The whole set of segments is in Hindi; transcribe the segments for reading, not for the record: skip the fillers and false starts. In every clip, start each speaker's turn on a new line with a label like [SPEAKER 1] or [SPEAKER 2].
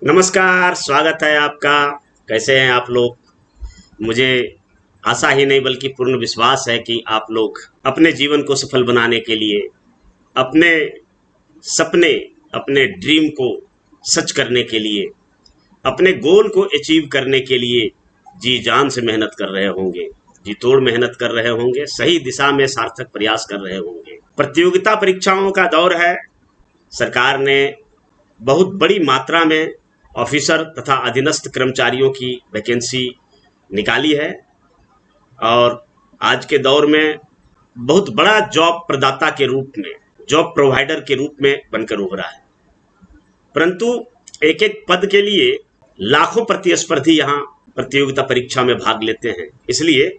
[SPEAKER 1] नमस्कार, स्वागत है आपका। कैसे हैं आप लोग? मुझे आशा ही नहीं बल्कि पूर्ण विश्वास है कि आप लोग अपने जीवन को सफल बनाने के लिए, अपने सपने, अपने ड्रीम को सच करने के लिए, अपने गोल को अचीव करने के लिए जी जान से मेहनत कर रहे होंगे, जी तोड़ मेहनत कर रहे होंगे, सही दिशा में सार्थक प्रयास कर रहे होंगे। प्रतियोगिता परीक्षाओं का दौर है। सरकार ने बहुत बड़ी मात्रा में ऑफिसर तथा अधीनस्थ कर्मचारियों की वैकेंसी निकाली है और आज के दौर में बहुत बड़ा जॉब प्रदाता के रूप में, जॉब प्रोवाइडर के रूप में बनकर उभरा है। परंतु एक एक पद के लिए लाखों प्रतिस्पर्धी यहाँ प्रतियोगिता परीक्षा में भाग लेते हैं, इसलिए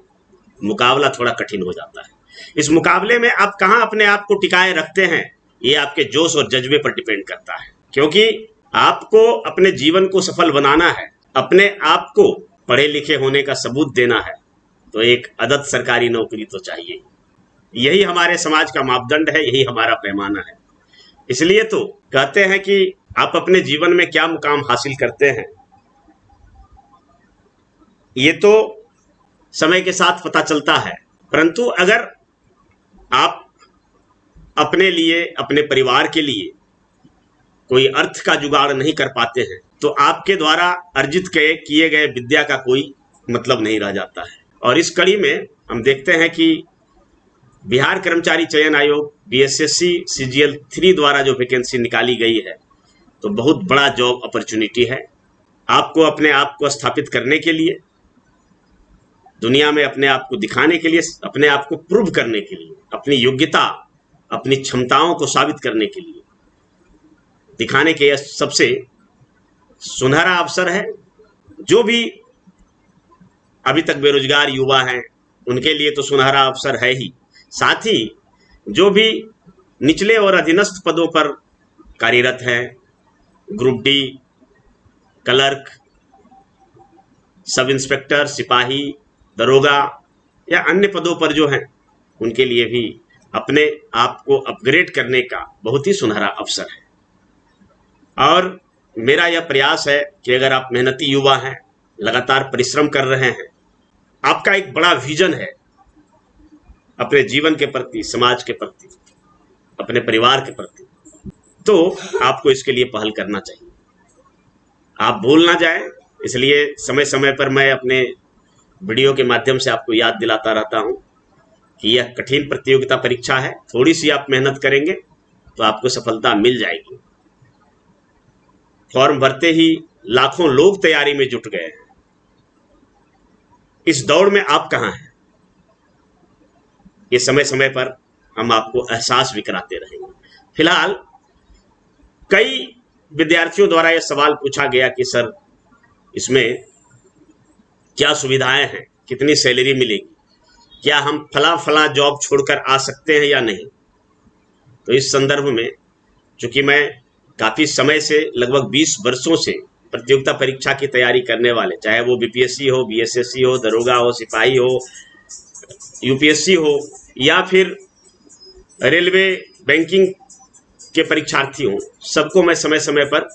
[SPEAKER 1] मुकाबला थोड़ा कठिन हो जाता है। इस मुकाबले में आप कहाँ अपने आप को टिकाए रखते हैं, ये आपके जोश और जज्बे पर डिपेंड करता है, क्योंकि आपको अपने जीवन को सफल बनाना है, अपने आप को पढ़े लिखे होने का सबूत देना है, तो एक अदद सरकारी नौकरी तो चाहिए। यही हमारे समाज का मापदंड है, यही हमारा पैमाना है। इसलिए तो कहते हैं कि आप अपने जीवन में क्या मुकाम हासिल करते हैं, ये तो समय के साथ पता चलता है। परंतु अगर आप अपने लिए, अपने परिवार के लिए कोई अर्थ का जुगाड़ नहीं कर पाते हैं, तो आपके द्वारा अर्जित किए गए विद्या का कोई मतलब नहीं रह जाता है। और इस कड़ी में हम देखते हैं कि बिहार कर्मचारी चयन आयोग बीएसएससी सीजीएल 3 द्वारा जो वैकेंसी निकाली गई है, तो बहुत बड़ा जॉब अपॉर्चुनिटी है। आपको अपने आप को स्थापित करने के लिए, दुनिया में अपने आप को दिखाने के लिए, अपने आप को प्रूव करने के लिए, अपनी योग्यता, अपनी क्षमताओं को साबित करने के लिए, दिखाने के यह सबसे सुनहरा अवसर है। जो भी अभी तक बेरोजगार युवा हैं, उनके लिए तो सुनहरा अवसर है ही, साथ ही जो भी निचले और अधीनस्थ पदों पर कार्यरत हैं, group D, clerk, sub inspector, सिपाही, दरोगा या अन्य पदों पर जो हैं, उनके लिए भी अपने आप को अपग्रेड करने का बहुत ही सुनहरा अवसर है। और मेरा यह प्रयास है कि अगर आप मेहनती युवा हैं, लगातार परिश्रम कर रहे हैं, आपका एक बड़ा विजन है अपने जीवन के प्रति, समाज के प्रति, अपने परिवार के प्रति, तो आपको इसके लिए पहल करना चाहिए। आप भूल ना जाएं, इसलिए समय समय पर मैं अपने वीडियो के माध्यम से आपको याद दिलाता रहता हूं कि यह कठिन प्रतियोगिता परीक्षा है। थोड़ी सी आप मेहनत करेंगे तो आपको सफलता मिल जाएगी। फॉर्म भरते ही लाखों लोग तैयारी में जुट गए हैं। इस दौड़ में आप कहां हैं, ये समय समय पर हम आपको एहसास भी कराते रहेंगे। फिलहाल कई विद्यार्थियों द्वारा यह सवाल पूछा गया कि सर, इसमें क्या सुविधाएं हैं, कितनी सैलरी मिलेगी, क्या हम फला फला जॉब छोड़कर आ सकते हैं या नहीं। तो इस संदर्भ में, चूंकि मैं काफी समय से, लगभग 20 वर्षों से प्रतियोगिता परीक्षा की तैयारी करने वाले, चाहे वो बीपीएससी हो, बीएसएससी हो, दरोगा हो, सिपाही हो, यूपीएससी हो या फिर रेलवे, बैंकिंग के परीक्षार्थी हों, सबको मैं समय समय पर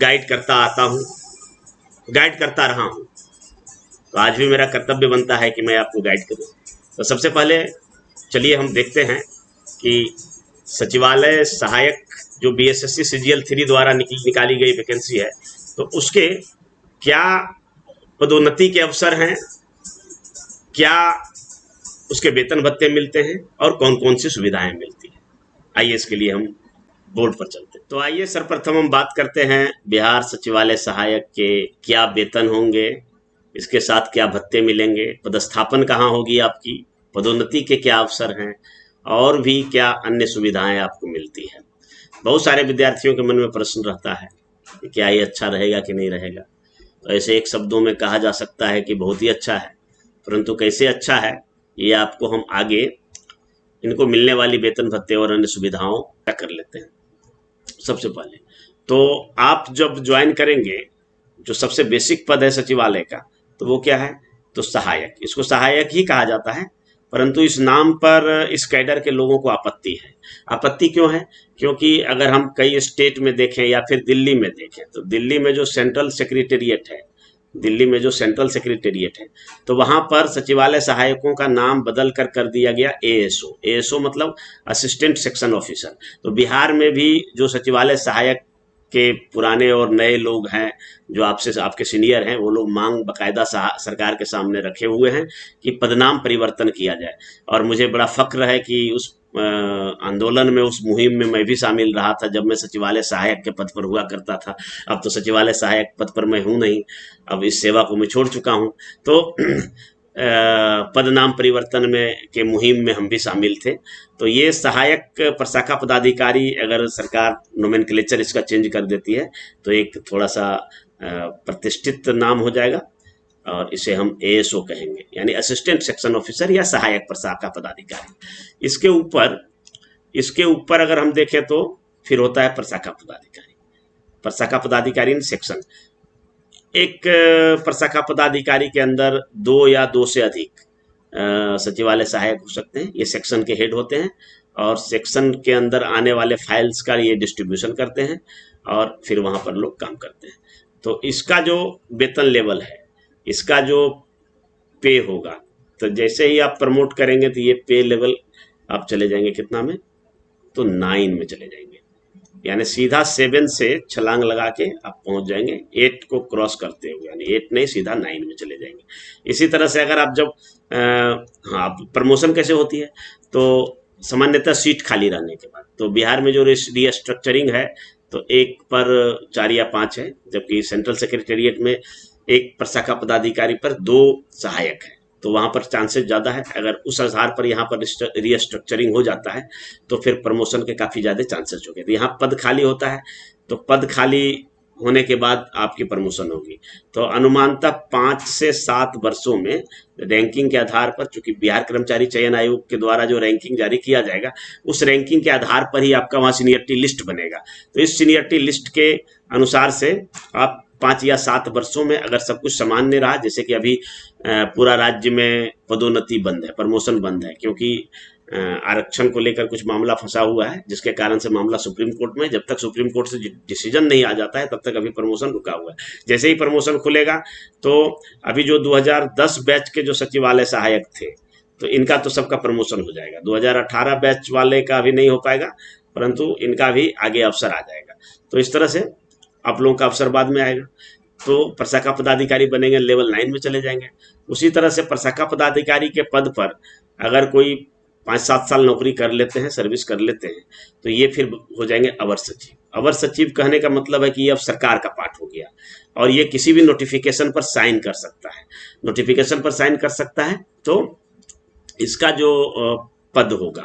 [SPEAKER 1] गाइड करता आता हूं, गाइड करता रहा हूं। तो आज भी मेरा कर्तव्य बनता है कि मैं आपको गाइड करूं। तो सबसे पहले चलिए हम देखते हैं कि सचिवालय सहायक जो बीएसएससी सीजीएल 3 द्वारा निकाली गई वैकेंसी है, तो उसके क्या पदोन्नति के अवसर हैं, क्या उसके वेतन भत्ते मिलते हैं और कौन कौन सी सुविधाएं मिलती हैं। आइए इसके लिए हम बोर्ड पर चलते हैं। तो आइए सर्वप्रथम हम बात करते हैं बिहार सचिवालय सहायक के क्या वेतन होंगे, इसके साथ क्या भत्ते मिलेंगे, पदस्थापन कहाँ होगी आपकी, पदोन्नति के क्या अवसर हैं और भी क्या अन्य सुविधाएं आपको मिलती है। बहुत सारे विद्यार्थियों के मन में प्रश्न रहता है कि क्या ये अच्छा रहेगा कि नहीं रहेगा। तो ऐसे एक शब्दों में कहा जा सकता है कि बहुत ही अच्छा है, परंतु कैसे अच्छा है ये आपको हम आगे इनको मिलने वाली वेतन भत्ते और अन्य सुविधाओं तय कर लेते हैं। सबसे पहले तो आप जब ज्वाइन करेंगे, जो सबसे बेसिक पद है सचिवालय का, तो वो क्या है, तो सहायक। इसको सहायक ही कहा जाता है, परंतु इस नाम पर इस कैडर के लोगों को आपत्ति है। आपत्ति क्यों है? क्योंकि अगर हम कई स्टेट में देखें या फिर दिल्ली में देखें, तो दिल्ली में जो सेंट्रल सेक्रेटेरिएट है, तो वहां पर सचिवालय सहायकों का नाम बदल कर दिया गया एएसओ। एएसओ मतलब असिस्टेंट सेक्शन ऑफिसर। तो बिहार में भी जो सचिवालय सहायक के पुराने और नए लोग हैं, जो आपसे आपके सीनियर हैं, वो लोग मांग बकायदा सरकार के सामने रखे हुए हैं कि पदनाम परिवर्तन किया जाए। और मुझे बड़ा फक्र है कि उस आंदोलन में, उस मुहिम में मैं भी शामिल रहा था जब मैं सचिवालय सहायक के पद पर हुआ करता था। अब तो सचिवालय सहायक पद पर मैं हूं नहीं, अब इस सेवा को मैं छोड़ चुका हूं। तो पदनाम परिवर्तन में के मुहिम में हम भी शामिल थे। तो ये सहायक प्रशाखा पदाधिकारी, अगर सरकार नोमेनक्लेचर इसका चेंज कर देती है तो एक थोड़ा सा प्रतिष्ठित नाम हो जाएगा, और इसे हम एएसओ कहेंगे, यानी असिस्टेंट सेक्शन ऑफिसर या सहायक प्रशाखा पदाधिकारी। इसके ऊपर अगर हम देखें तो फिर होता है प्रशाखा पदाधिकारी। प्रशाखा पदाधिकारी इन सेक्शन, एक प्रशाखा पदाधिकारी के अंदर 2 या 2 से अधिक सचिवालय सहायक हो सकते हैं। ये सेक्शन के हेड होते हैं और सेक्शन के अंदर आने वाले फाइल्स का ये डिस्ट्रीब्यूशन करते हैं और फिर वहां पर लोग काम करते हैं। तो इसका जो वेतन लेवल है, इसका जो पे होगा, तो जैसे ही आप प्रमोट करेंगे तो ये पे लेवल आप चले जाएंगे कितना में, तो 9 में चले जाएंगे, यानी सीधा 7 से छलांग लगा के आप पहुंच जाएंगे 8 को क्रॉस करते हुए, यानी 8 नहीं सीधा 9 में चले जाएंगे। इसी तरह से अगर आप जब हाँ, प्रमोशन कैसे होती है, तो सामान्यतः सीट खाली रहने के बाद, तो बिहार में जो रीस्ट्रक्चरिंग है तो 1 पर 4 या 5 है, जबकि सेंट्रल सेक्रेटेरिएट में एक प्रशाखा पदाधिकारी पर 2 सहायक है, तो वहां पर चांसेस ज्यादा है। अगर उस आधार पर यहाँ पर रीस्ट्रक्चरिंग हो जाता है तो फिर प्रमोशन के काफी ज्यादा चांसेस हो गए। तो यहाँ पद खाली होता है, तो पद खाली होने के बाद आपकी प्रमोशन होगी। तो अनुमानतः 5 से 7 वर्षों में रैंकिंग के आधार पर, चूंकि बिहार कर्मचारी चयन आयोग के द्वारा जो रैंकिंग जारी किया जाएगा, उस रैंकिंग के आधार पर ही आपका वहां सीनियरिटी लिस्ट बनेगा। तो इस सीनियरिटी लिस्ट के अनुसार से आप 5 या 7 वर्षों में अगर सब कुछ सामान्य रहा, जैसे कि अभी पूरा राज्य में पदोन्नति बंद है, प्रमोशन बंद है, क्योंकि आरक्षण को लेकर कुछ मामला फंसा हुआ है, जिसके कारण से मामला सुप्रीम कोर्ट में, जब तक सुप्रीम कोर्ट से डिसीजन नहीं आ जाता है तब तक अभी प्रमोशन रुका हुआ है। जैसे ही प्रमोशन खुलेगा तो अभी जो 2010 बैच के जो सचिवालय सहायक थे, तो इनका तो सबका प्रमोशन हो जाएगा। 2018 बैच वाले का अभी नहीं हो पाएगा, परंतु इनका भी आगे अवसर आ जाएगा। तो इस तरह से आप लोगों का अवसर बाद में आएगा, तो प्रशाखा पदाधिकारी बनेंगे, लेवल 9 में चले जाएंगे। उसी तरह से प्रशाखा पदाधिकारी के पद पर अगर कोई 5-7 साल नौकरी कर लेते हैं, सर्विस कर लेते हैं, तो ये फिर हो जाएंगे अवर सचिव। अवर सचिव कहने का मतलब है कि ये अब सरकार का पार्ट हो गया, और ये किसी भी नोटिफिकेशन पर साइन कर सकता है। नोटिफिकेशन पर साइन कर सकता है, तो इसका जो पद होगा,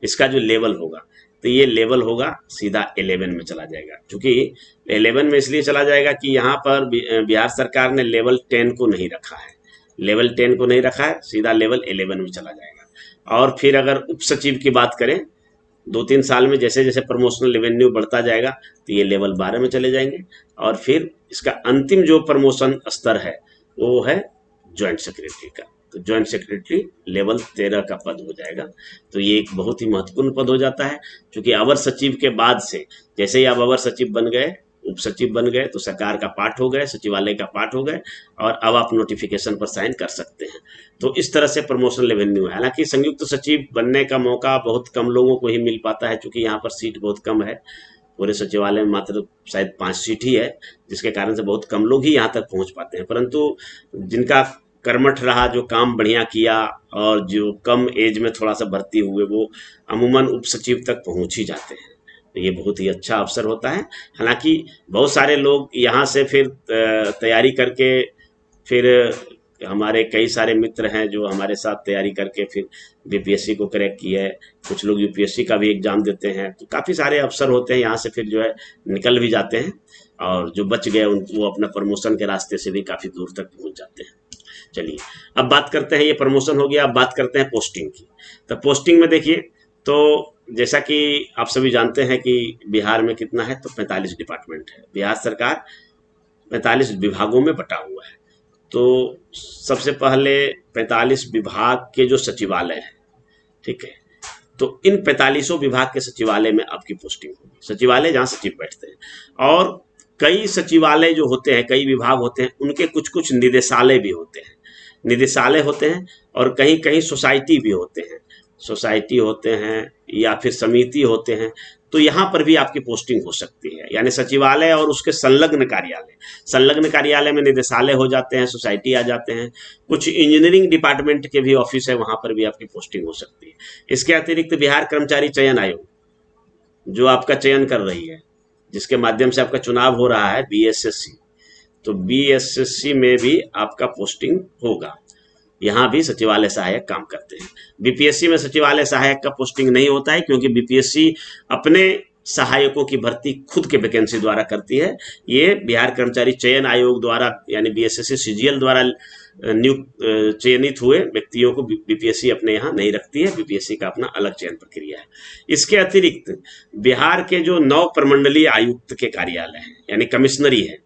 [SPEAKER 1] इसका जो लेवल होगा, तो ये लेवल होगा सीधा 11 में चला जाएगा। क्योंकि 11 में इसलिए चला जाएगा कि यहाँ पर बिहार सरकार ने लेवल 10 को नहीं रखा है, लेवल 10 को नहीं रखा है, सीधा लेवल 11 में चला जाएगा। और फिर अगर उप सचिव की बात करें, 2-3 साल में जैसे जैसे प्रमोशनल रेवेन्यू बढ़ता जाएगा तो ये लेवल 12 में चले जाएंगे, और फिर इसका अंतिम जो प्रमोशन स्तर है वो है ज्वाइंट सेक्रेटरी का। तो ज्वाइंट सेक्रेटरी लेवल 13 का पद हो जाएगा। तो ये एक बहुत ही महत्वपूर्ण पद हो जाता है, क्योंकि अवर सचिव के बाद से जैसे ही आप अवर सचिव बन गए, उप सचिव बन गए, तो सरकार का पार्ट हो गए, सचिवालय का पार्ट हो गए, और अब आप नोटिफिकेशन पर साइन कर सकते हैं। तो इस तरह से प्रमोशन रेवेन्यू है। हालांकि संयुक्त सचिव बनने का मौका बहुत कम लोगों को ही मिल पाता है, क्योंकि यहाँ पर सीट बहुत कम है। पूरे सचिवालय में मात्र शायद 5 सीट ही है, जिसके कारण से बहुत कम लोग ही यहाँ तक पहुँच पाते हैं। परंतु जिनका कर्मठ रहा, जो काम बढ़िया किया, और जो कम एज में थोड़ा सा भर्ती हुए, वो अमूमन उप सचिव तक पहुँच ही जाते हैं। तो ये बहुत ही अच्छा अवसर होता है। हालांकि बहुत सारे लोग यहाँ से फिर तैयारी करके, फिर हमारे कई सारे मित्र हैं जो हमारे साथ तैयारी करके फिर बीपीएससी को क्रैक किया है, कुछ लोग यूपीएससी का भी एग्जाम देते हैं। तो काफ़ी सारे अवसर होते हैं, यहाँ से फिर जो है निकल भी जाते हैं, और जो बच गए वो अपना प्रमोशन के रास्ते से भी काफ़ी दूर तक पहुँच जाते हैं। चलिए अब बात करते हैं, ये प्रमोशन हो गया, अब बात करते हैं पोस्टिंग की। तो पोस्टिंग में देखिए, तो जैसा कि आप सभी जानते हैं कि बिहार में कितना है, तो 45 डिपार्टमेंट है। बिहार सरकार 45 विभागों में बटा हुआ है। तो सबसे पहले 45 विभाग के जो सचिवालय हैं, ठीक है। तो इन 45 विभाग के सचिवालय में आपकी पोस्टिंग होगी, सचिवालय जहां सचिव बैठते हैं। और कई सचिवालय जो होते हैं, कई विभाग होते हैं, उनके कुछ कुछ निदेशालय भी होते हैं, निदेशालय होते हैं, और कहीं कहीं सोसाइटी भी होते हैं, सोसाइटी होते हैं या फिर समिति होते हैं। तो यहाँ पर भी आपकी पोस्टिंग हो सकती है, यानी सचिवालय और उसके संलग्न कार्यालय, संलग्न कार्यालय में निदेशालय हो जाते हैं, सोसाइटी आ जाते हैं। कुछ इंजीनियरिंग डिपार्टमेंट के भी ऑफिस है, वहां पर भी आपकी पोस्टिंग हो सकती है। इसके अतिरिक्त बिहार कर्मचारी चयन आयोग जो आपका चयन कर रही है, जिसके माध्यम से आपका चुनाव हो रहा है, बीएसएससी, तो बीएसएससी में भी आपका पोस्टिंग होगा। यहाँ भी सचिवालय सहायक काम करते हैं। बीपीएससी में सचिवालय सहायक का पोस्टिंग नहीं होता है, क्योंकि बीपीएससी अपने सहायकों की भर्ती खुद के वैकेंसी द्वारा करती है। ये बिहार कर्मचारी चयन आयोग द्वारा यानी बीएसएससी सीजीएल द्वारा नियुक्त चयनित हुए व्यक्तियों को बीपीएससी अपने यहाँ नहीं रखती है, बीपीएससी का अपना अलग चयन प्रक्रिया है। इसके अतिरिक्त बिहार के जो 9 प्रमंडलीय आयुक्त के कार्यालय हैं, यानी कमिश्नरी है,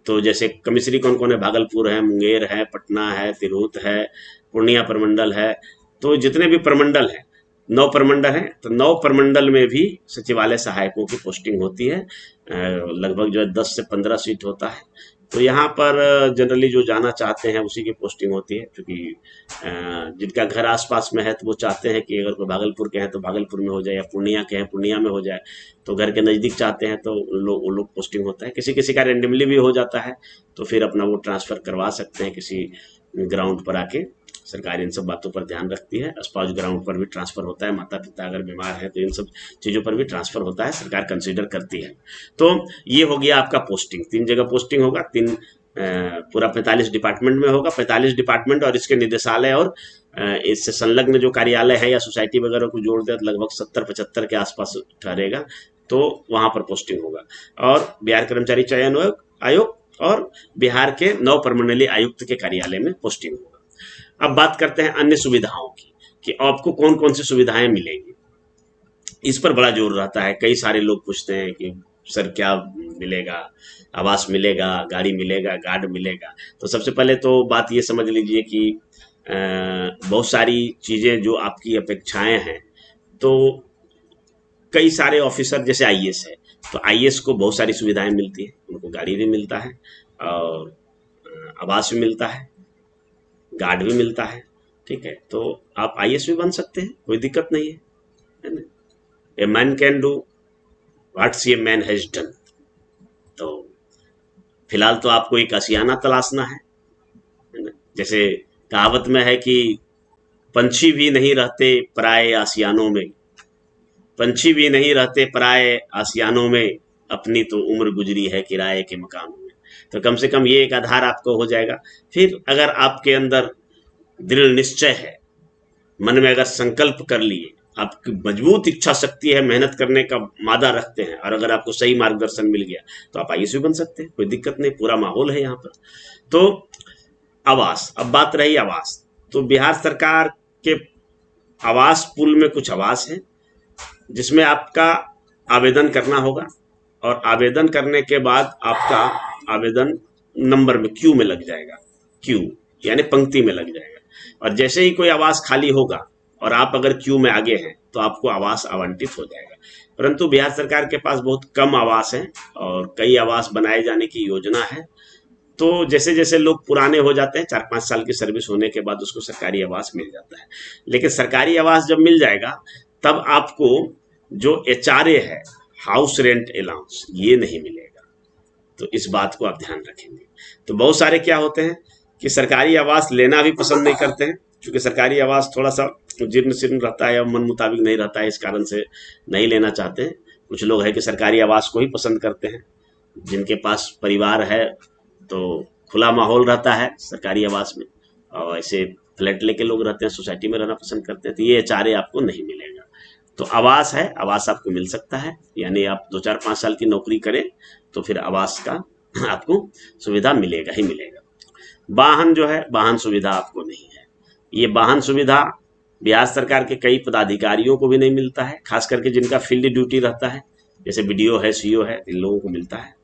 [SPEAKER 1] तो जैसे कमिश्नरी कौन कौन है, भागलपुर है, मुंगेर है, पटना है, तिरहुत है, पूर्णिया प्रमंडल है, तो जितने भी प्रमंडल हैं, 9 प्रमंडल हैं, तो 9 प्रमंडल में भी सचिवालय सहायकों की पोस्टिंग होती है। लगभग जो है 10 से 15 सीट होता है। तो यहाँ पर जनरली जो जाना चाहते हैं उसी की पोस्टिंग होती है, क्योंकि जिनका घर आसपास में है तो वो चाहते हैं कि अगर कोई भागलपुर के हैं तो भागलपुर में हो जाए, या पूर्णिया के हैं पूर्णिया में हो जाए, तो घर के नज़दीक चाहते हैं तो वो लोग पोस्टिंग होता है। किसी किसी का रेंडमली भी हो जाता है, तो फिर अपना वो ट्रांसफ़र करवा सकते हैं किसी ग्राउंड पर आके। सरकार इन सब बातों पर ध्यान रखती है। स्पाउस ग्राउंड पर भी ट्रांसफ़र होता है, माता पिता अगर बीमार है तो इन सब चीज़ों पर भी ट्रांसफ़र होता है, सरकार कंसीडर करती है। तो ये हो गया आपका पोस्टिंग, 3 जगह पोस्टिंग होगा, पूरा 45 डिपार्टमेंट में होगा। 45 डिपार्टमेंट और इसके निदेशालय और इससे संलग्न जो कार्यालय है या सोसाइटी वगैरह को जोड़ दे तो लगभग 70-75 के आसपास ठहरेगा, तो वहाँ पर पोस्टिंग होगा। और बिहार कर्मचारी चयन आयोग और बिहार के 9 प्रमंडलीय आयुक्त के कार्यालय में पोस्टिंग होगा। अब बात करते हैं अन्य सुविधाओं की, कि आपको कौन कौन सी सुविधाएं मिलेंगी। इस पर बड़ा जोर रहता है। कई सारे लोग पूछते हैं कि सर क्या मिलेगा, आवास मिलेगा, गाड़ी मिलेगा, गार्ड मिलेगा। तो सबसे पहले तो बात ये समझ लीजिए कि बहुत सारी चीज़ें जो आपकी अपेक्षाएं हैं, तो कई सारे ऑफिसर जैसे आईएएस है, तो आईएएस को बहुत सारी सुविधाएं मिलती है, उनको गाड़ी भी मिलता है और आवास भी मिलता है, गार्ड भी मिलता है, ठीक है। तो आप आईएएस भी बन सकते हैं, कोई दिक्कत नहीं है ना। A man can do what's a man has done. तो फिलहाल तो आपको एक आशियाना तलाशना है ना। जैसे कहावत में है कि पंछी भी नहीं रहते पराए आशियानों में, पंछी भी नहीं रहते पराए आशियानों में, अपनी तो उम्र गुजरी है किराए के मकानों में। तो कम से कम ये एक आधार आपको हो जाएगा। फिर अगर आपके अंदर दृढ़ निश्चय है, मन में अगर संकल्प कर लिए, आपकी मजबूत इच्छा शक्ति है, मेहनत करने का मादा रखते हैं, और अगर आपको सही मार्गदर्शन मिल गया तो आप आईएएस भी बन सकते हैं, कोई दिक्कत नहीं, पूरा माहौल है यहाँ पर। तो आवास, अब बात रही आवास, तो बिहार सरकार के आवास पूल में कुछ आवास है जिसमें आपका आवेदन करना होगा, और आवेदन करने के बाद आपका आवेदन नंबर में क्यू में लग जाएगा, क्यू यानी पंक्ति में लग जाएगा। और जैसे ही कोई आवास खाली होगा और आप अगर क्यू में आगे हैं तो आपको आवास आवंटित हो जाएगा। परंतु बिहार सरकार के पास बहुत कम आवास हैं और कई आवास बनाए जाने की योजना है। तो जैसे जैसे लोग पुराने हो जाते हैं, 4-5 साल की सर्विस होने के बाद उसको सरकारी आवास मिल जाता है। लेकिन सरकारी आवास जब मिल जाएगा तब आपको जो एचआरए है, हाउस रेंट अलाउंस, ये नहीं मिलेगा। तो इस बात को आप ध्यान रखेंगे। तो बहुत सारे क्या होते हैं कि सरकारी आवास लेना भी पसंद नहीं करते हैं, क्योंकि सरकारी आवास थोड़ा सा जीर्ण शीर्ण रहता है और मन मुताबिक नहीं रहता है, इस कारण से नहीं लेना चाहते हैं। कुछ लोग हैं कि सरकारी आवास को ही पसंद करते हैं, जिनके पास परिवार है तो खुला माहौल रहता है सरकारी आवास में, और ऐसे फ्लैट लेके लोग रहते हैं, सोसाइटी में रहना पसंद करते हैं, तो ये एचआरए आपको नहीं मिलेगा। तो आवास है, आवास आपको मिल सकता है, यानी आप 2-4-5 साल की नौकरी करें तो फिर आवास का आपको सुविधा मिलेगा ही मिलेगा। वाहन जो है, वाहन सुविधा आपको नहीं है। ये वाहन सुविधा बिहार सरकार के कई पदाधिकारियों को भी नहीं मिलता है, खास करके जिनका फील्ड ड्यूटी रहता है, जैसे बीडीओ है, सीओ है, इन लोगों को मिलता है,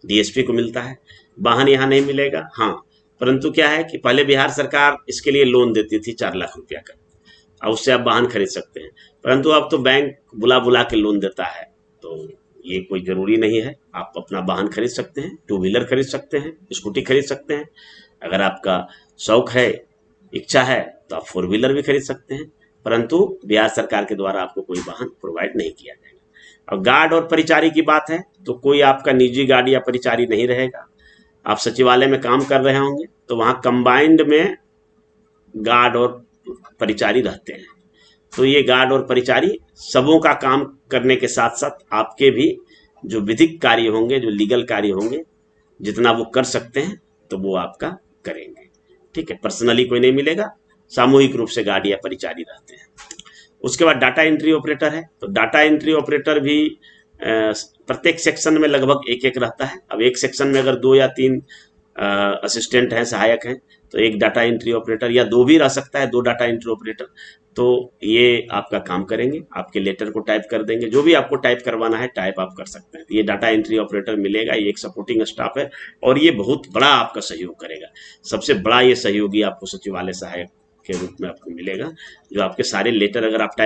[SPEAKER 1] डीएसपी को मिलता है। वाहन यहाँ नहीं मिलेगा। हाँ, परंतु क्या है कि पहले बिहार सरकार इसके लिए लोन देती थी 4 लाख रुपया का, और उससे आप वाहन खरीद सकते हैं। परंतु अब तो बैंक बुला बुला के लोन देता है, तो ये कोई ज़रूरी नहीं है। आप अपना वाहन खरीद सकते हैं, टू व्हीलर खरीद सकते हैं, स्कूटी खरीद सकते हैं। अगर आपका शौक है, इच्छा है, तो आप फोर व्हीलर भी खरीद सकते हैं। परंतु बिहार सरकार के द्वारा आपको कोई वाहन प्रोवाइड नहीं किया जाएगा। अब गार्ड और परिचारी की बात है, तो कोई आपका निजी गार्ड या परिचारी नहीं रहेगा। आप सचिवालय में काम कर रहे होंगे तो वहाँ कंबाइंड में गार्ड और परिचारी रहते हैं। तो ये गार्ड और परिचारी सबों का काम करने के साथ साथ आपके भी जो विधिक कार्य होंगे, जो लीगल कार्य होंगे, जितना वो कर सकते हैं तो वो आपका करेंगे। ठीक है, पर्सनली कोई नहीं मिलेगा, सामूहिक रूप से गार्ड या परिचारी रहते हैं। उसके बाद डाटा एंट्री ऑपरेटर है। तो डाटा एंट्री ऑपरेटर भी प्रत्येक सेक्शन में लगभग एक एक रहता है। अब एक सेक्शन में अगर 2 या 3 असिस्टेंट हैं, सहायक हैं, तो एक डाटा एंट्री ऑपरेटर, या 2 भी रह सकता है, 2 डाटा एंट्री ऑपरेटर। तो ये आपका काम करेंगे, आपके लेटर को टाइप कर देंगे, जो भी आपको टाइप करवाना है टाइप आप कर सकते हैं। ये डाटा एंट्री ऑपरेटर मिलेगा, ये एक सपोर्टिंग स्टाफ है और ये बहुत बड़ा आपका सहयोग करेगा। सबसे बड़ा ये सहयोगी आपको सचिवालय सहायक के रूप में आपको मिलेगा, जो आपके सारे लेटर, अगर आप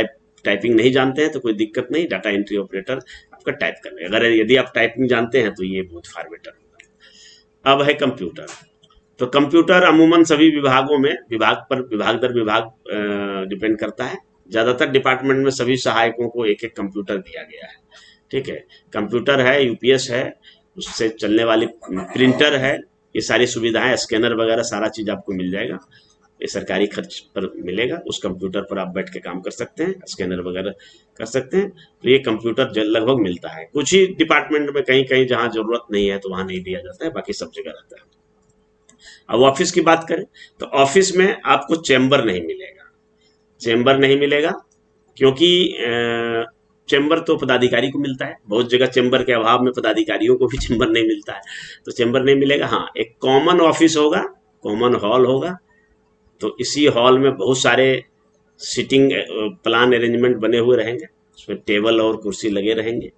[SPEAKER 1] टाइपिंग नहीं जानते हैं तो कोई दिक्कत नहीं, डाटा एंट्री ऑपरेटर आपका टाइप कर लेगा। अगर यदि आप टाइपिंग जानते हैं तो ये बहुत फार बेटर होगा। अब है कंप्यूटर। तो कंप्यूटर अमूमन सभी विभागों में, विभाग पर, विभाग दर विभाग डिपेंड करता है। ज़्यादातर डिपार्टमेंट में सभी सहायकों को एक एक कंप्यूटर दिया गया है। ठीक है, कंप्यूटर है, यूपीएस है, उससे चलने वाली प्रिंटर है, ये सारी सुविधाएं, स्कैनर वगैरह सारा चीज़ आपको मिल जाएगा। ये सरकारी खर्च पर मिलेगा। उस कंप्यूटर पर आप बैठ के काम कर सकते हैं, स्कैनर वगैरह कर सकते हैं। तो ये कंप्यूटर लगभग मिलता है। कुछ ही डिपार्टमेंट में कहीं कहीं जहाँ जरूरत नहीं है तो वहाँ नहीं दिया जाता है, बाकी सब जगह रहता है। अब ऑफिस की बात करें तो ऑफिस में आपको चैम्बर नहीं मिलेगा। चैम्बर नहीं मिलेगा क्योंकि चैम्बर तो पदाधिकारी को मिलता है। बहुत जगह चैम्बर के अभाव में पदाधिकारियों को भी चैम्बर नहीं मिलता है, तो चैम्बर नहीं मिलेगा। हाँ, एक कॉमन ऑफिस होगा, कॉमन हॉल होगा। तो इसी हॉल में बहुत सारे सिटिंग प्लान अरेंजमेंट बने हुए रहेंगे, उसमें टेबल और कुर्सी लगे रहेंगे,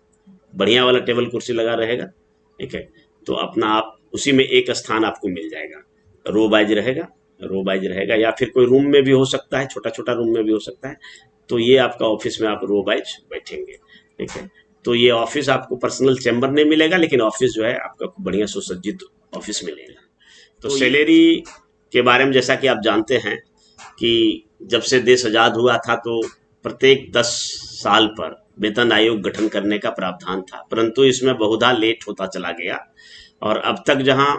[SPEAKER 1] बढ़िया वाला टेबल कुर्सी लगा रहेगा। ठीक है, तो अपना आप उसी में एक स्थान आपको मिल जाएगा, रो वाइज रहेगा, रो वाइज रहेगा, या फिर कोई रूम में भी हो सकता है, छोटा छोटा रूम में भी हो सकता है। तो ये आपका ऑफिस में आप रो वाइज बैठेंगे। ठीक है, तो ये ऑफिस आपको पर्सनल चैम्बर नहीं मिलेगा, लेकिन ऑफिस जो है आपका बढ़िया सुसज्जित ऑफिस मिलेगा। तो सैलरी के बारे में जैसा कि आप जानते हैं कि जब से देश आज़ाद हुआ था तो प्रत्येक 10 साल पर वेतन आयोग गठन करने का प्रावधान था, परंतु इसमें बहुधा लेट होता चला गया। और अब तक जहां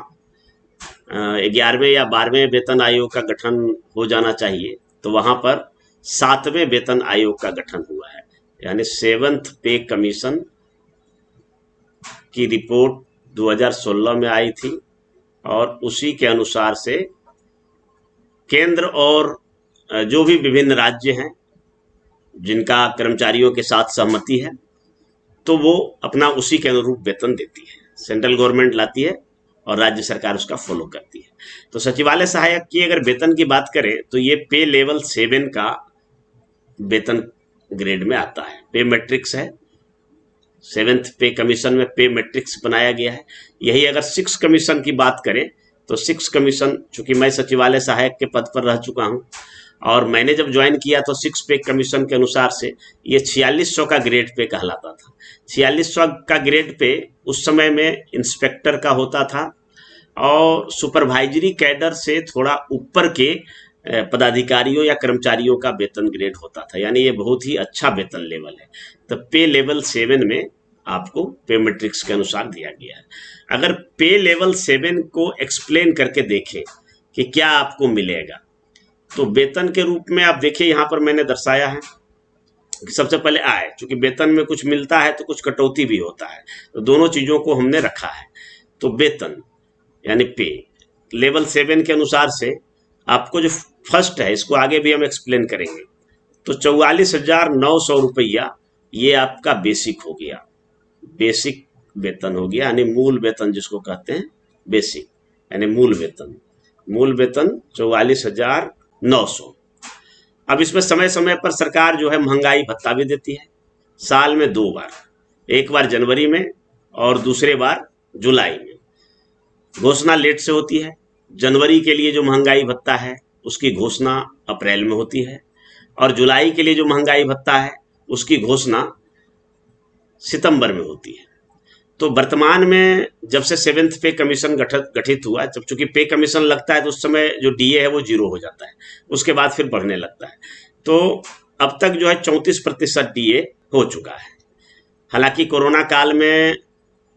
[SPEAKER 1] 11वें या 12वें वेतन आयोग का गठन हो जाना चाहिए, तो वहां पर 7वें वेतन आयोग का गठन हुआ है। यानी 7th पे कमीशन की रिपोर्ट 2016 में आई थी और उसी के अनुसार से केंद्र और जो भी विभिन्न राज्य हैं जिनका कर्मचारियों के साथ सहमति है, तो वो अपना उसी के अनुरूप वेतन देती है। सेंट्रल गवर्नमेंट लाती है और राज्य सरकार उसका फॉलो करती है। तो सचिवालय सहायक की अगर वेतन की बात करें तो ये पे लेवल 7 का वेतन ग्रेड में आता है। पे मैट्रिक्स है, 7th पे कमीशन में पे मैट्रिक्स बनाया गया है। यही अगर 6 कमीशन की बात करें तो 6 कमीशन, चूंकि मैं सचिवालय सहायक के पद पर रह चुका हूं और मैंने जब ज्वाइन किया तो 6 पे कमीशन के अनुसार से ये 4600 का ग्रेड पे कहलाता था। 4600 का ग्रेड पे उस समय में इंस्पेक्टर का होता था और सुपरवाइजरी कैडर से थोड़ा ऊपर के पदाधिकारियों या कर्मचारियों का वेतन ग्रेड होता था। यानी ये बहुत ही अच्छा वेतन लेवल है। तो पे लेवल 7 में आपको पे मैट्रिक्स के अनुसार दिया गया है। अगर पे लेवल 7 को एक्सप्लेन करके देखें कि क्या आपको मिलेगा, तो वेतन के रूप में आप देखिए, यहाँ पर मैंने दर्शाया है कि सबसे पहले आय, चूंकि वेतन में कुछ मिलता है तो कुछ कटौती भी होता है, तो दोनों चीजों को हमने रखा है। तो वेतन यानी पे लेवल 7 के अनुसार से आपको जो फर्स्ट है, इसको आगे भी हम एक्सप्लेन करेंगे, तो 44,900 रुपया ये आपका बेसिक हो गया, बेसिक वेतन हो गया, यानी मूल वेतन जिसको कहते हैं बेसिक, यानी मूल वेतन। मूल वेतन 44,900। अब इसमें समय समय पर सरकार जो है महंगाई भत्ता भी देती है, साल में 2 बार, एक बार जनवरी में और दूसरे बार जुलाई में। घोषणा लेट से होती है। जनवरी के लिए जो महंगाई भत्ता है उसकी घोषणा अप्रैल में होती है और जुलाई के लिए जो महंगाई भत्ता है उसकी घोषणा सितंबर में होती है। तो वर्तमान में जब से 7th पे कमीशन गठित हुआ, जब चूंकि पे कमीशन लगता है तो उस समय जो डीए है वो 0 हो जाता है, उसके बाद फिर बढ़ने लगता है। तो अब तक जो है 34% डीए हो चुका है। हालांकि कोरोना काल में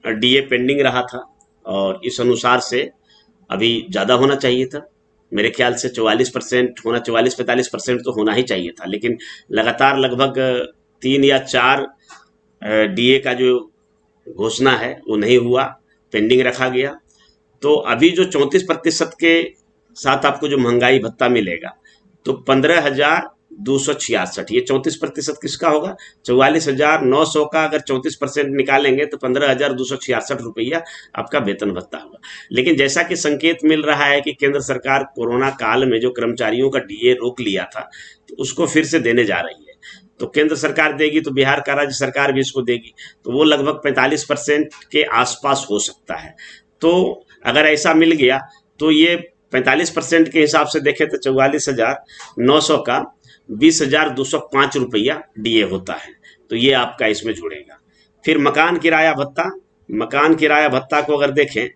[SPEAKER 1] डीए पेंडिंग रहा था और इस अनुसार से अभी ज़्यादा होना चाहिए था। मेरे ख्याल से 44% होना, 44-45% तो होना ही चाहिए था, लेकिन लगातार लगभग 3 या 4 डीए का जो घोषणा है वो नहीं हुआ, पेंडिंग रखा गया। तो अभी जो 34% के साथ आपको जो महंगाई भत्ता मिलेगा तो 15,266, ये 34% किसका होगा? 44,900 का अगर 34% निकालेंगे तो 15,266 रुपया आपका वेतन भत्ता होगा। लेकिन जैसा कि संकेत मिल रहा है कि केंद्र सरकार कोरोना काल में जो कर्मचारियों का डीए रोक लिया था तो उसको फिर से देने जा रही है। तो केंद्र सरकार देगी तो बिहार का राज्य सरकार भी इसको देगी, तो वो लगभग 45% के आसपास हो सकता है। तो अगर ऐसा मिल गया तो ये 45% के हिसाब से देखें तो 44,900 का 20,205 रुपया डीए होता है। तो ये आपका इसमें जुड़ेगा। फिर मकान किराया भत्ता, मकान किराया भत्ता को अगर देखें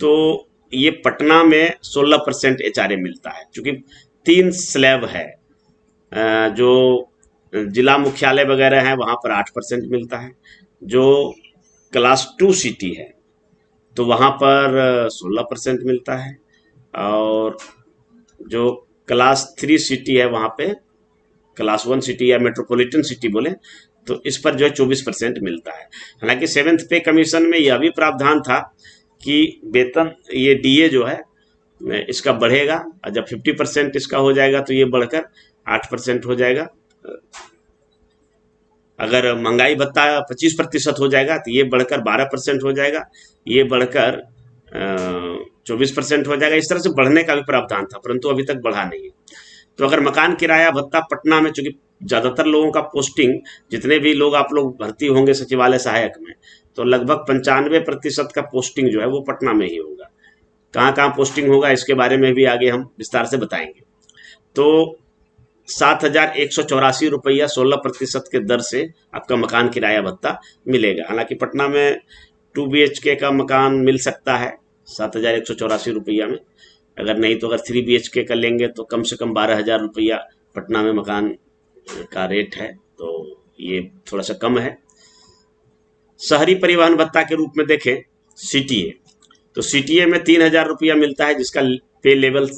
[SPEAKER 1] तो ये पटना में 16% एचआरए मिलता है, क्योंकि 3 स्लैब है। जो जिला मुख्यालय वगैरह है वहाँ पर 8% मिलता है। जो क्लास 2 सिटी है तो वहाँ पर 16% मिलता है, और जो क्लास 3 सिटी है वहाँ पे, क्लास 1 सिटी या मेट्रोपॉलिटन सिटी बोले तो इस पर जो है 24% मिलता है। हालांकि 7th पे कमीशन में यह भी प्रावधान था कि वेतन, ये डीए जो है इसका बढ़ेगा, और जब 50% इसका हो जाएगा तो ये बढ़कर 8% हो जाएगा। अगर महंगाई भत्ता 25% हो जाएगा तो ये बढ़कर 12% हो जाएगा, ये बढ़कर 24% हो जाएगा। इस तरह से बढ़ने का भी प्रावधान था, परंतु अभी तक बढ़ा नहीं है। तो अगर मकान किराया भत्ता पटना में, चूंकि ज़्यादातर लोगों का पोस्टिंग, जितने भी लोग आप लोग भर्ती होंगे सचिवालय सहायक में, तो लगभग 95% का पोस्टिंग जो है वो पटना में ही होगा। कहाँ कहाँ पोस्टिंग होगा इसके बारे में भी आगे हम विस्तार से बताएंगे। तो 7,184 रुपया 16% के दर से आपका मकान किराया भत्ता मिलेगा। हालांकि पटना में 2 BHK का मकान मिल सकता है 7,184 रुपया में, अगर नहीं तो अगर 3 BHK का लेंगे तो कम से कम 12,000 रुपया पटना में मकान का रेट है, तो ये थोड़ा सा कम है। शहरी परिवहन भत्ता के रूप में देखें सीटीए, तो सीटीए में 3,000 रुपया मिलता है, जिसका पे लेवल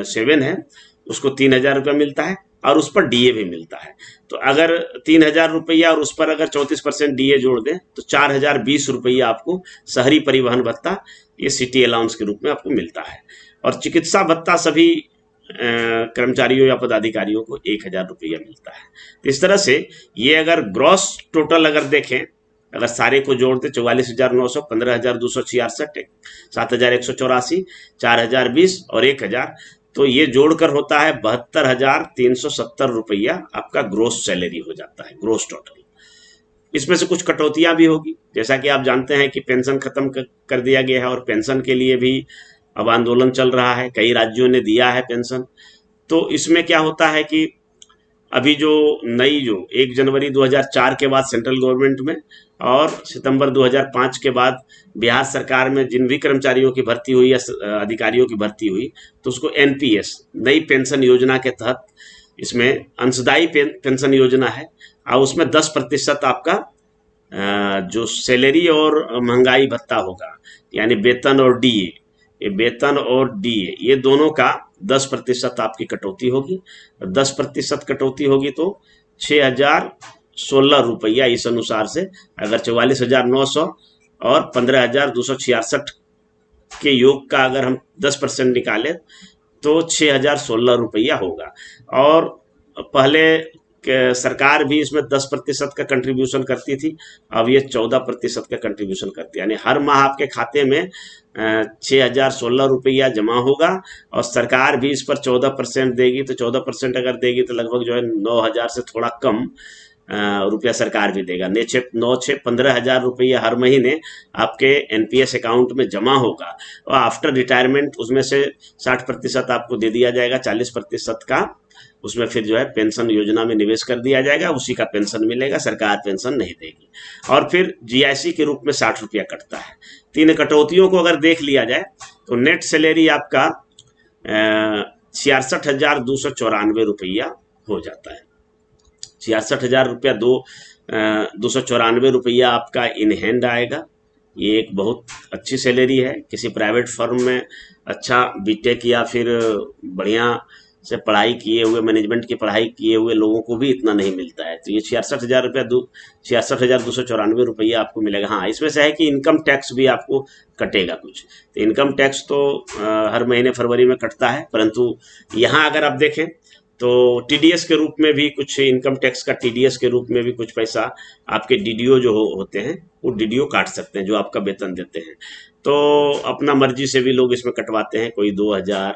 [SPEAKER 1] 7 है उसको 3,000 रुपया मिलता है, और उस पर डीए भी मिलता है। तो अगर 3,000 रुपया और उस पर अगर 34% डीए जोड़ दें तो 4,020 रुपया आपको शहरी परिवहन भत्ता, ये सिटी अलाउंस के रूप में आपको मिलता है। और चिकित्सा भत्ता सभी कर्मचारियों या पदाधिकारियों को 1,000 रुपया मिलता है। तो इस तरह से ये अगर ग्रॉस टोटल अगर देखें, अगर सारे को जोड़ दें 44,900, 15,266, 7,184, 4,020 और 1,000, तो ये जोड़कर होता है 72,370 रुपया आपका ग्रोस सैलरी हो जाता है, ग्रोस टोटल। इसमें से कुछ कटौतियां भी होगी, जैसा कि आप जानते हैं कि पेंशन खत्म कर दिया गया है और पेंशन के लिए भी अब आंदोलन चल रहा है, कई राज्यों ने दिया है पेंशन। तो इसमें क्या होता है कि अभी जो नई जो 1 जनवरी 2004 के बाद सेंट्रल गवर्नमेंट में और सितंबर 2005 के बाद बिहार सरकार में जिन भी कर्मचारियों की भर्ती हुई या अधिकारियों की भर्ती हुई, तो उसको एनपीएस नई पेंशन योजना के तहत, इसमें अंशदायी पेंशन योजना है, और उसमें 10% आपका जो सैलरी और महंगाई भत्ता होगा, यानी वेतन और डीए, ये वेतन और डीए ये दोनों का 10% आपकी कटौती होगी। 10% कटौती होगी तो 6,016 रुपया इस अनुसार से, अगर 44,900 और 15,266 के योग का अगर हम 10% निकालें तो 6,016 रुपया होगा। और पहले सरकार भी इसमें 10% का कंट्रीब्यूशन करती थी, अब ये 14% का कंट्रीब्यूशन करती है, यानी हर माह आपके खाते में 6,016 रुपया जमा होगा, और सरकार भी इस पर 14% देगी। तो 14% अगर देगी तो लगभग जो है 9,000 से थोड़ा कम रुपया सरकार भी देगा। 15,000 रुपया हर महीने आपके एनपीएस अकाउंट में जमा होगा, और आफ्टर रिटायरमेंट उसमें से 60% आपको दे दिया जाएगा, 40% का उसमें फिर जो है पेंशन योजना में निवेश कर दिया जाएगा, उसी का पेंशन मिलेगा, सरकार पेंशन नहीं देगी। और फिर जीआईसी के रूप में 60 रुपया कटता है। तीन कटौतियों को अगर देख लिया जाए तो नेट सैलरी आपका 66,294 हो जाता है। 66,000 रुपया 294 आपका इन हैंड आएगा। ये एक बहुत अच्छी सैलरी है। किसी प्राइवेट फर्म में अच्छा बीटेक या फिर बढ़िया से पढ़ाई किए हुए, मैनेजमेंट की पढ़ाई किए हुए लोगों को भी इतना नहीं मिलता है। तो ये 66,294 आपको मिलेगा। हाँ, इसमें से है कि इनकम टैक्स भी आपको कटेगा कुछ। तो इनकम टैक्स तो हर महीने फरवरी में कटता है, परंतु यहाँ अगर आप देखें तो टीडीएस के रूप में भी कुछ, इनकम टैक्स का टीडीएस के रूप में भी कुछ पैसा आपके डीडीओ जो होते हैं वो डीडीओ काट सकते हैं, जो आपका वेतन देते हैं। तो अपना मर्जी से भी लोग इसमें कटवाते हैं, कोई 2,000,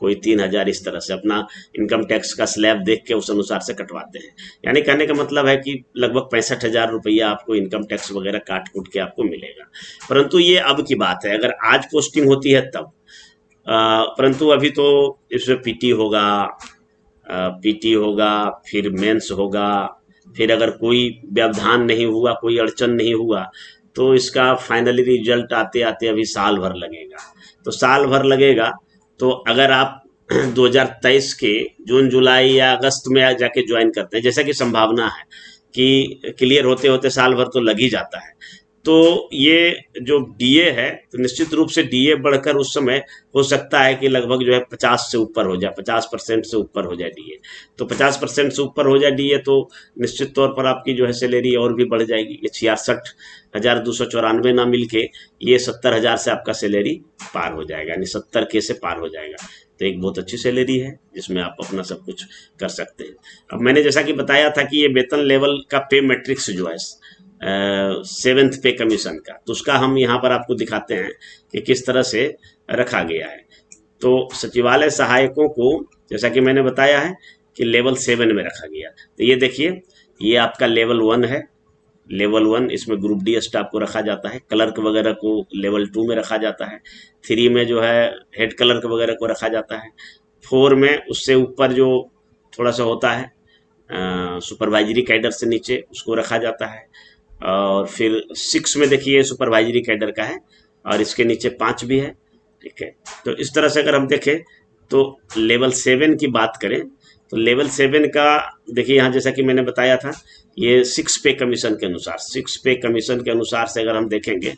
[SPEAKER 1] कोई 3,000, इस तरह से अपना इनकम टैक्स का स्लैब देख के उस अनुसार से कटवाते हैं। यानी कहने का मतलब है कि लगभग 65,000 आपको इनकम टैक्स वगैरह काट कूट के आपको मिलेगा। परंतु ये अब की बात है, अगर आज पोस्टिंग होती है तब। परंतु अभी तो इसमें पीटी होगा, फिर मेंस होगा, फिर अगर कोई व्यवधान नहीं हुआ, कोई अड़चन नहीं हुआ, तो इसका फाइनली रिजल्ट आते आते अभी साल भर लगेगा। तो साल भर लगेगा, तो अगर आप 2023 के जून, जुलाई या अगस्त में जाके ज्वाइन करते हैं, जैसा कि संभावना है कि क्लियर होते होते साल भर तो लग ही जाता है, तो ये जो डीए है, तो निश्चित रूप से डीए बढ़कर उस समय हो सकता है कि लगभग जो है 50 से ऊपर हो जाए, 50% से ऊपर हो जाए डीए। तो 50% से ऊपर हो जाए डीए तो निश्चित तौर पर आपकी जो है सैलरी और भी बढ़ जाएगी। ये 66,294 ना मिलके ये 70,000 से आपका सैलरी पार हो जाएगा, यानी 70K से पार हो जाएगा। तो एक बहुत अच्छी सैलरी है जिसमें आप अपना सब कुछ कर सकते हैं। अब मैंने जैसा कि बताया था कि ये वेतन लेवल का पे मैट्रिक्स जो है 7th पे कमीशन का, तो उसका हम यहाँ पर आपको दिखाते हैं कि किस तरह से रखा गया है। तो सचिवालय सहायकों को जैसा कि मैंने बताया है कि लेवल 7 में रखा गया। तो ये देखिए, ये आपका लेवल 1 है। लेवल 1 इसमें ग्रुप डी स्टाफ को रखा जाता है। क्लर्क वगैरह को लेवल 2 में रखा जाता है। 3 में जो है हेड क्लर्क वगैरह को रखा जाता है। 4 में उससे ऊपर जो थोड़ा सा होता है सुपरवाइजरी कैडर से नीचे, उसको रखा जाता है। और फिर 6 में देखिए सुपरवाइजरी कैडर का है, और इसके नीचे 5 भी है। ठीक है, तो इस तरह से अगर हम देखें तो लेवल 7 की बात करें तो लेवल 7 का देखिए, यहाँ जैसा कि मैंने बताया था, ये 6 पे कमीशन के अनुसार, 6 पे कमीशन के अनुसार से अगर हम देखेंगे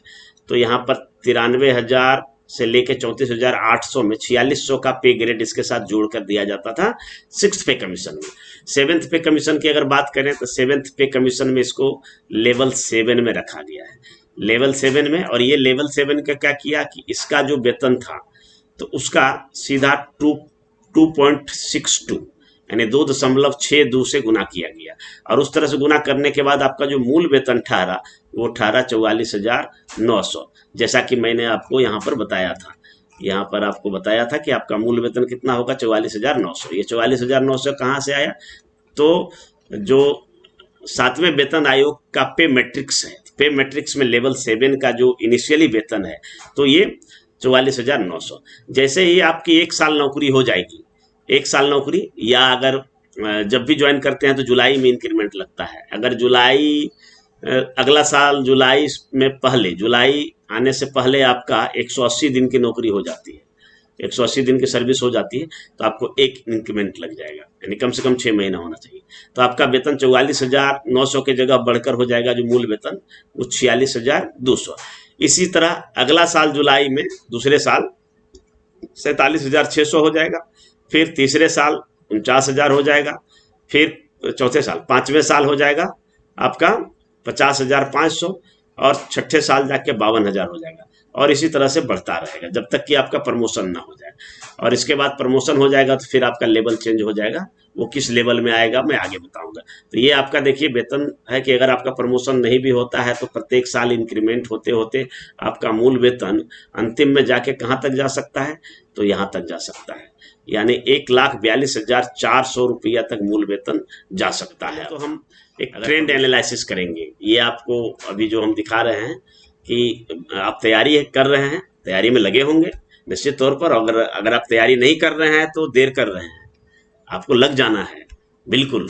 [SPEAKER 1] तो यहाँ पर 93,000 से लेके 34,800 में 4600 का पे ग्रेड इसके साथ जोड़कर दिया जाता था 6th पे कमीशन में। 7th पे कमीशन की अगर बात करें तो 7th पे कमीशन में इसको लेवल 7 में रखा गया है, लेवल 7 में। और ये लेवल 7 का क्या किया कि इसका जो वेतन था तो उसका सीधा 2.62 यानी 2.62 से गुना किया गया, और उस तरह से गुना करने के बाद आपका जो मूल वेतन ठहरा वो ठहरा 44,900, जैसा कि मैंने आपको यहाँ पर बताया था। यहाँ पर आपको बताया था कि आपका मूल वेतन कितना होगा, 44,900। ये 44,900 कहाँ से आया, तो जो 7वें वेतन आयोग का पे मैट्रिक्स है, पे मैट्रिक्स में लेवल 7 का जो इनिशियली वेतन है तो ये 44,900। जैसे ही आपकी 1 साल नौकरी हो जाएगी, 1 साल नौकरी, या अगर जब भी ज्वाइन करते हैं तो जुलाई में इंक्रीमेंट लगता है। अगर जुलाई अगला साल जुलाई में पहले, जुलाई आने से पहले आपका 180 दिन की नौकरी हो जाती है, 180 दिन की सर्विस हो जाती है, तो आपको एक इंक्रीमेंट लग जाएगा, यानी कम से कम 6 महीना होना चाहिए। तो आपका वेतन 44,900 के जगह बढ़कर हो जाएगा जो मूल वेतन, वो 46,200। इसी तरह अगला साल जुलाई में दूसरे साल 47,600 हो जाएगा, फिर तीसरे साल 49,000 हो जाएगा, फिर चौथे साल 5वें साल हो जाएगा आपका 50,500, और छठे साल जाके 52,000 हो जाएगा, और इसी तरह से बढ़ता रहेगा जब तक कि आपका प्रमोशन ना हो जाए। और इसके बाद प्रमोशन हो जाएगा तो फिर आपका लेवल चेंज हो जाएगा, वो किस लेवल में आएगा मैं आगे बताऊंगा। तो ये आपका देखिए वेतन है कि अगर आपका प्रमोशन नहीं भी होता है तो प्रत्येक साल इंक्रीमेंट होते होते आपका मूल वेतन अंतिम में जाके कहाँ तक जा सकता है, तो यहाँ तक जा सकता है, यानी 1,42,400 रुपया तक मूल वेतन जा सकता है। तो हम एक ट्रेंड एनालिसिस करेंगे। ये आपको अभी जो हम दिखा रहे हैं कि आप तैयारी कर रहे हैं, तैयारी में लगे होंगे निश्चित तौर पर। अगर आप तैयारी नहीं कर रहे हैं तो देर कर रहे हैं, आपको लग जाना है बिल्कुल।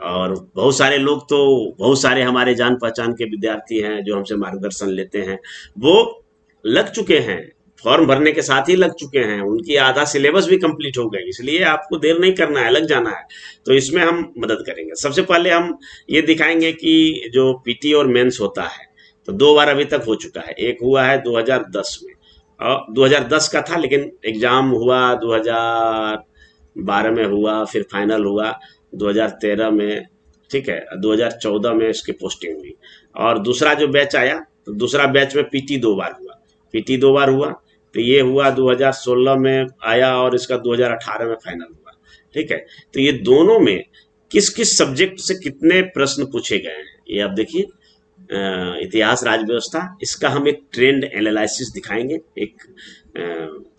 [SPEAKER 1] और बहुत सारे लोग तो, बहुत सारे हमारे जान पहचान के विद्यार्थी हैं जो हमसे मार्गदर्शन लेते हैं, वो लग चुके हैं, फॉर्म भरने के साथ ही लग चुके हैं, उनकी आधा सिलेबस भी कंप्लीट हो गई। इसलिए आपको देर नहीं करना है, लग जाना है। तो इसमें हम मदद करेंगे। सबसे पहले हम ये दिखाएंगे कि जो पीटी और मेंस होता है, तो 2 बार अभी तक हो चुका है। एक हुआ है 2010 में, और 2010 का था, लेकिन एग्जाम हुआ 2012 में हुआ, फिर फाइनल हुआ 2013 में, ठीक है। 2014 में इसकी पोस्टिंग हुई। और दूसरा जो बैच आया, तो दूसरा बैच में पीटी 2 बार हुआ, पीटी 2 बार हुआ। तो ये हुआ 2016 में आया, और इसका 2018 में फाइनल हुआ, ठीक है। तो ये दोनों में किस किस सब्जेक्ट से कितने प्रश्न पूछे गए हैं, ये आप देखिए। इतिहास, राज्य व्यवस्था, इसका हम एक ट्रेंड एनालिसिस दिखाएंगे, एक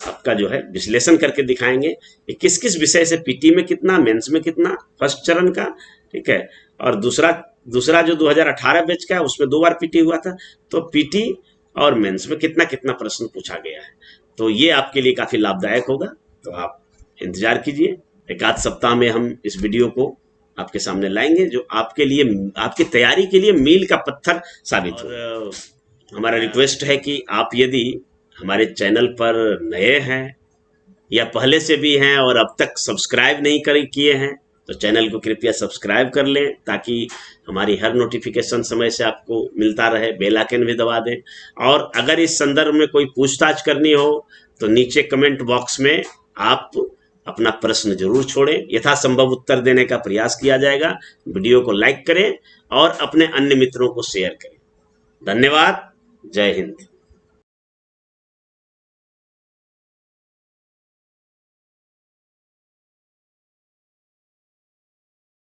[SPEAKER 1] आपका जो है विश्लेषण करके दिखाएंगे कि किस किस विषय से पीटी में कितना, मेंस में कितना, फर्स्ट चरण का, ठीक है। और दूसरा जो 2018 बैच का है, उसमें 2 बार पीटी हुआ था, तो पीटी और मेंस में कितना कितना प्रश्न पूछा गया है। तो ये आपके लिए काफी लाभदायक होगा। तो आप इंतजार कीजिए, एक आध सप्ताह में हम इस वीडियो को आपके सामने लाएंगे, जो आपके लिए, आपकी तैयारी के लिए मील का पत्थर साबित हो। हमारा रिक्वेस्ट है कि आप यदि हमारे चैनल पर नए हैं या पहले से भी हैं और अब तक सब्सक्राइब नहीं किए हैं, तो चैनल को कृपया सब्सक्राइब कर लें, ताकि हमारी हर नोटिफिकेशन समय से आपको मिलता रहे। बेल आइकन भी दबा दें। और अगर इस संदर्भ में कोई पूछताछ करनी हो, तो नीचे कमेंट बॉक्स में आप अपना प्रश्न जरूर छोड़ें, यथासंभव उत्तर देने का प्रयास किया जाएगा। वीडियो को लाइक करें और अपने अन्य मित्रों को शेयर करें। धन्यवाद। जय हिंद।